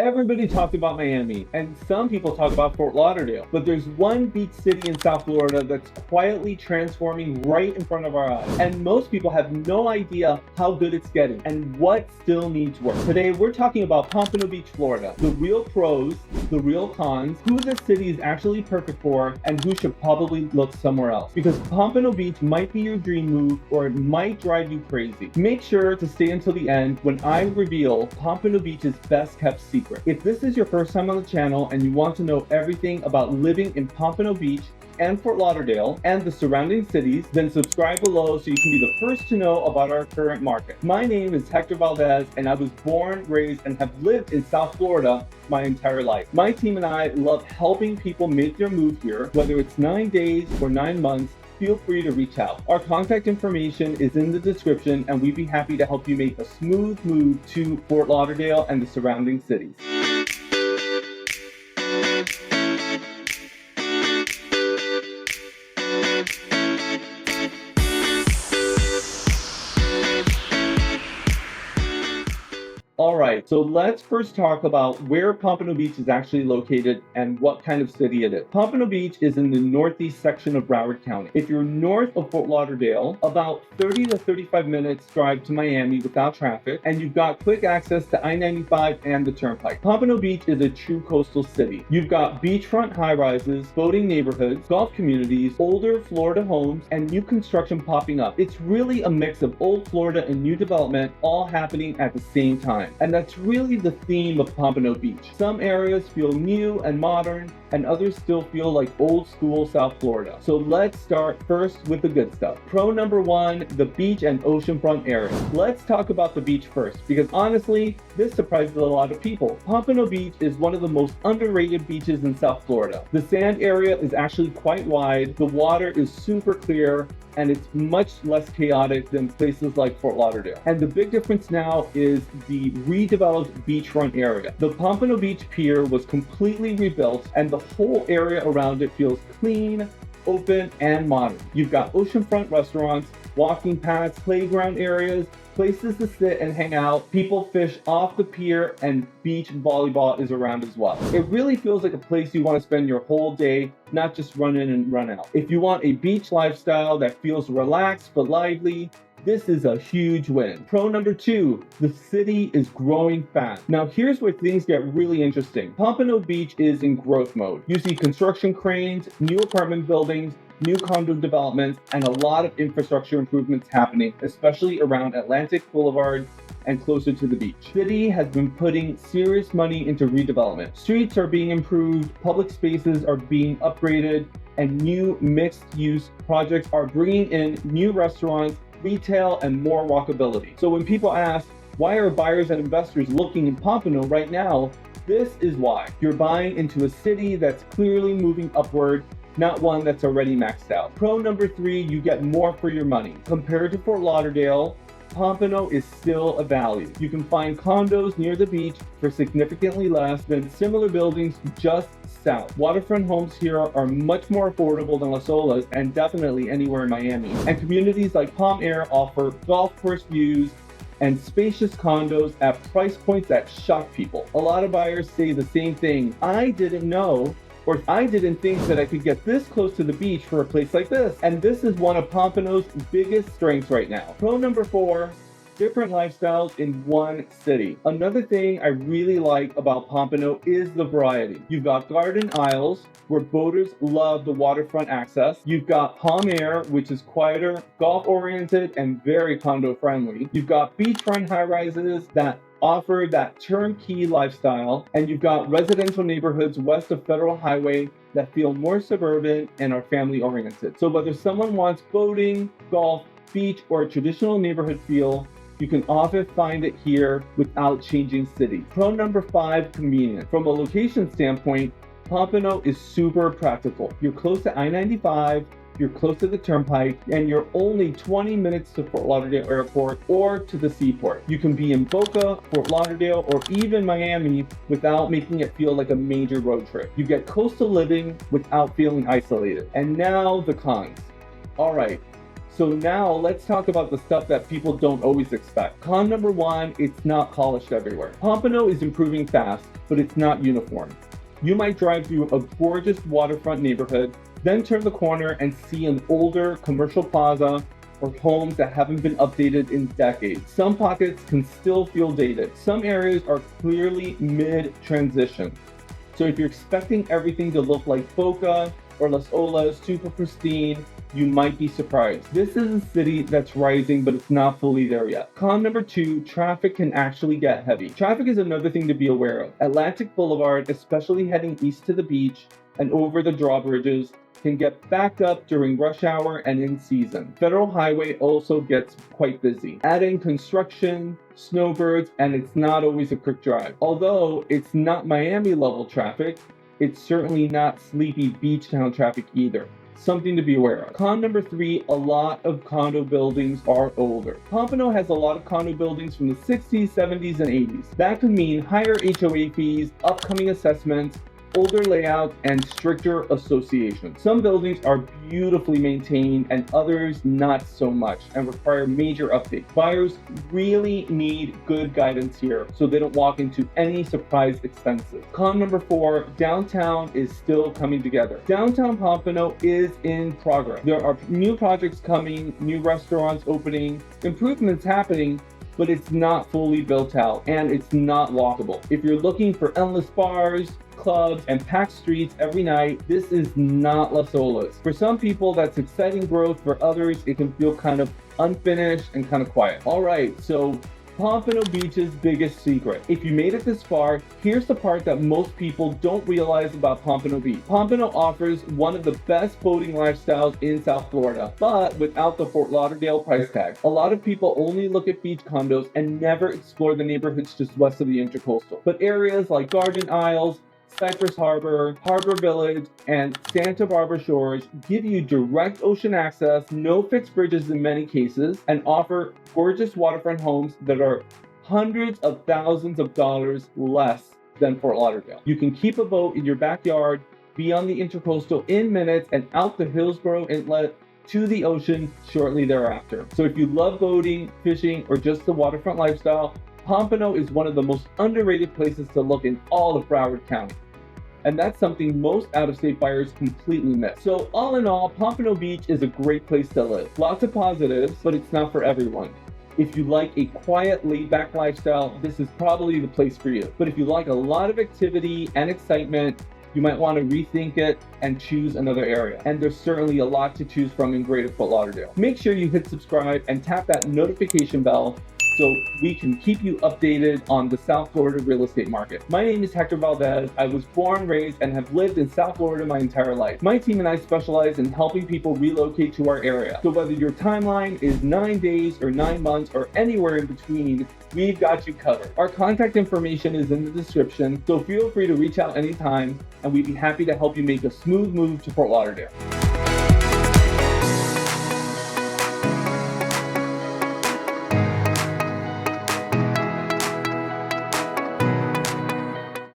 Everybody talks about Miami, and some people talk about Fort Lauderdale, but there's one beach city in South Florida that's quietly transforming right in front of our eyes. And most people have no idea how good it's getting and what still needs work. Today, we're talking about Pompano Beach, Florida. The real pros, the real cons, who the city is actually perfect for, and who should probably look somewhere else. Because Pompano Beach might be your dream move, or it might drive you crazy. Make sure to stay until the end when I reveal Pompano Beach's best kept secret. If this is your first time on the channel and you want to know everything about living in Pompano Beach and Fort Lauderdale and the surrounding cities, then subscribe below so you can be the first to know about our current market. My name is Hector Valdes, and I was born, raised, and have lived in South Florida my entire life. My team and I love helping people make their move here, whether it's 9 days or 9 months. Feel free to reach out. Our contact information is in the description, and we'd be happy to help you make a smooth move to Fort Lauderdale and the surrounding cities. Alright, so let's first talk about where Pompano Beach is actually located and what kind of city it is. Pompano Beach is in the northeast section of Broward County. If you're north of Fort Lauderdale, about 30 to 35 minutes drive to Miami without traffic, and you've got quick access to I-95 and the Turnpike. Pompano Beach is a true coastal city. You've got beachfront high-rises, boating neighborhoods, golf communities, older Florida homes, and new construction popping up. It's really a mix of old Florida and new development all happening at the same time. And that's really the theme of Pompano Beach. Some areas feel new and modern, and others still feel like old school South Florida. So let's start first with the good stuff. Pro number one, the beach and oceanfront area. Let's talk about the beach first, because honestly, this surprises a lot of people. Pompano Beach is one of the most underrated beaches in South Florida. The sand area is actually quite wide, the water is super clear, and it's much less chaotic than places like Fort Lauderdale. And the big difference now is the redeveloped beachfront area. The Pompano Beach Pier was completely rebuilt, and the whole area around it feels clean, open, and modern. You've got oceanfront restaurants, walking paths, playground areas, places to sit and hang out. People fish off the pier, and beach volleyball is around as well. It really feels like a place you want to spend your whole day, not just run in and run out. If you want a beach lifestyle that feels relaxed but lively, this is a huge win. Pro number two, the city is growing fast. Now here's where things get really interesting. Pompano Beach is in growth mode. You see construction cranes, new apartment buildings, new condo developments, and a lot of infrastructure improvements happening, especially around Atlantic Boulevard and closer to the beach. The city has been putting serious money into redevelopment. Streets are being improved, public spaces are being upgraded, and new mixed-use projects are bringing in new restaurants, retail, and more walkability. So when people ask, why are buyers and investors looking in Pompano right now? This is why. You're buying into a city that's clearly moving upward, not one that's already maxed out. Pro number three, you get more for your money. Compared to Fort Lauderdale, Pompano is still a value. You can find condos near the beach for significantly less than similar buildings just south. Waterfront homes here are much more affordable than Las Olas, and definitely anywhere in Miami. And communities like Palm Air offer golf course views and spacious condos at price points that shock people. A lot of buyers say the same thing. I didn't know, or I didn't think that I could get this close to the beach for a place like this. And this is one of Pompano's biggest strengths right now. Pro number four, different lifestyles in one city. Another thing I really like about Pompano is the variety. You've got garden aisles, where boaters love the waterfront access. You've got Palm Air, which is quieter, golf-oriented, and very condo-friendly. You've got beachfront high-rises that offer that turnkey lifestyle, and you've got residential neighborhoods west of Federal Highway that feel more suburban and are family-oriented. So whether someone wants boating, golf, beach, or a traditional neighborhood feel, you can often find it here without changing cities. Pro number five, convenience. From a location standpoint, Pompano is super practical. You're close to I-95, you're close to the Turnpike, and you're only 20 minutes to Fort Lauderdale Airport or to the seaport. You can be in Boca, Fort Lauderdale, or even Miami without making it feel like a major road trip. You get coastal living without feeling isolated. And now the cons. All right, So now let's talk about the stuff that people don't always expect. Con number one, it's not polished everywhere. Pompano is improving fast, but it's not uniform. You might drive through a gorgeous waterfront neighborhood, then turn the corner and see an older commercial plaza or homes that haven't been updated in decades. Some pockets can still feel dated. Some areas are clearly mid-transition. So if you're expecting everything to look like Boca or Las Olas, super pristine, you might be surprised. This is a city that's rising, but it's not fully there yet. Con number two, traffic can actually get heavy. Traffic is another thing to be aware of. Atlantic Boulevard, especially heading east to the beach and over the drawbridges, can get backed up during rush hour and in season. Federal Highway also gets quite busy. Add in construction, snowbirds, and it's not always a quick drive. Although it's not Miami level traffic, it's certainly not sleepy beach town traffic either. Something to be aware of. Con number three, a lot of condo buildings are older. Pompano has a lot of condo buildings from the 60s, 70s, and 80s. That could mean higher HOA fees, upcoming assessments, older layouts, and stricter associations. Some buildings are beautifully maintained and others not so much and require major updates. Buyers really need good guidance here so they don't walk into any surprise expenses. Con number four, downtown is still coming together. Downtown Pompano is in progress. There are new projects coming, new restaurants opening, improvements happening, but it's not fully built out and it's not walkable. If you're looking for endless bars, clubs, and packed streets every night, this is not Las Olas. For some people, that's exciting growth. For others, it can feel kind of unfinished and kind of quiet. All right, so Pompano Beach's biggest secret. If you made it this far, here's the part that most people don't realize about Pompano Beach. Pompano offers one of the best boating lifestyles in South Florida, but without the Fort Lauderdale price tag. A lot of people only look at beach condos and never explore the neighborhoods just west of the Intercoastal. But areas like Garden Isles, Cypress Harbor, Harbor Village, and Santa Barbara Shores give you direct ocean access, no fixed bridges in many cases, and offer gorgeous waterfront homes that are hundreds of thousands of dollars less than Fort Lauderdale. You can keep a boat in your backyard, be on the Intercoastal in minutes, and out the Hillsborough Inlet to the ocean shortly thereafter. So if you love boating, fishing, or just the waterfront lifestyle, Pompano is one of the most underrated places to look in all of Broward County. And that's something most out-of-state buyers completely miss. So all in all, Pompano Beach is a great place to live. Lots of positives, but it's not for everyone. If you like a quiet, laid-back lifestyle, this is probably the place for you. But if you like a lot of activity and excitement, you might want to rethink it and choose another area. And there's certainly a lot to choose from in Greater Fort Lauderdale. Make sure you hit subscribe and tap that notification bell so we can keep you updated on the South Florida real estate market. My name is Hector Valdes. I was born, raised, and have lived in South Florida my entire life. My team and I specialize in helping people relocate to our area. So whether your timeline is 9 days or 9 months or anywhere in between, we've got you covered. Our contact information is in the description, so feel free to reach out anytime, and we'd be happy to help you make a smooth move to Fort Lauderdale.